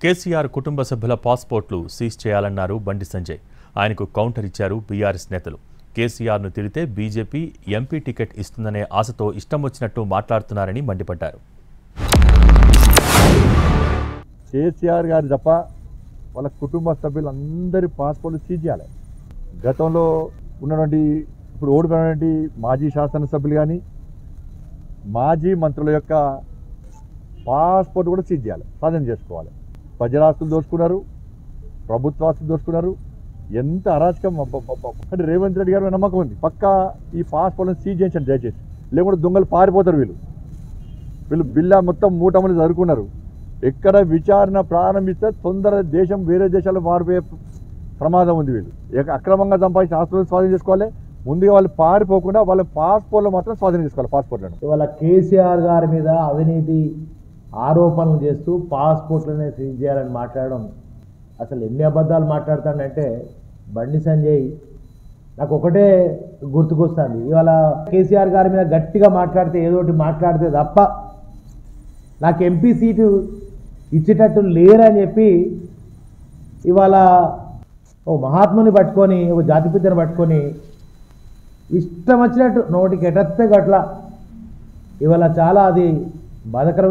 కేసీఆర్ కుటుంబ సభ్యుల పాస్పోర్ట్లు సీజ్ చేయాలన్నారు బండి సంజయ్. ఆయనకు కౌంటర్ ఇచ్చారు బీఆర్ఎస్ నేతలు. కేసీఆర్ను తిడితే బీజేపీ ఎంపీ టికెట్ ఇస్తుందనే ఆశతో ఇష్టం వచ్చినట్టు మాట్లాడుతున్నారని మండిపడ్డారు. కేసీఆర్ గారు తప్ప వాళ్ళ కుటుంబ సభ్యులందరి పాస్పోర్ట్లు సీజ్ చేయాలి. గతంలో ఉన్నటువంటి ఇప్పుడు ఓడిపోయినటువంటి మాజీ శాసనసభ్యులు కానీ మాజీ మంత్రుల యొక్క పాస్పోర్ట్ కూడా సీజ్ చేయాలి, స్వాధీనం చేసుకోవాలి. ప్రజలాస్తులు దోచుకున్నారు, ప్రభుత్వాస్తులు దోచుకున్నారు. ఎంత అరాచకం! అంటే రేవంత్ రెడ్డి గారు నమ్మకం ఉంది, పక్కా ఈ పాస్పోర్ట్లను సీజ్ చేయించండి దయచేసి, లేకుంటే దొంగలు పారిపోతారు. వీళ్ళు బిల్లా మొత్తం మూటమని జరుపుకున్నారు. ఎక్కడ విచారణ ప్రారంభిస్తే తొందర దేశం వేరే దేశాల్లో మారిపోయే ప్రమాదం ఉంది. వీళ్ళు అక్రమంగా సంపాదించిన ఆస్తులను స్వాధీనం చేసుకోవాలి. ముందుగా వాళ్ళు పారిపోకుండా వాళ్ళ పాస్పోర్ట్లు మాత్రం స్వాధీనం చేసుకోవాలి. పాస్పోర్ట్లను ఇవాళ కేసీఆర్ గారి మీద అవినీతి ఆరోపణలు చేస్తూ పాస్పోర్ట్లనే సీజ్ చేయాలని మాట్లాడడం, అసలు ఎన్ని అబద్ధాలు మాట్లాడతాడంటే బండి సంజయ్ నాకు ఒకటే గుర్తుకొస్తుంది. ఇవాళ కేసీఆర్ గారి మీద గట్టిగా మాట్లాడితే ఏదోటి మాట్లాడితే తప్ప నాకు ఎంపీ సీటు ఇచ్చేటట్టు లేరని చెప్పి ఇవాళ ఓ మహాత్ముని పట్టుకొని ఒక జాతిపితను పట్టుకొని ఇష్టం వచ్చినట్టు నోటికి ఎటత్తే గట్ల ఇవాళ చాలా అది బాధకరం.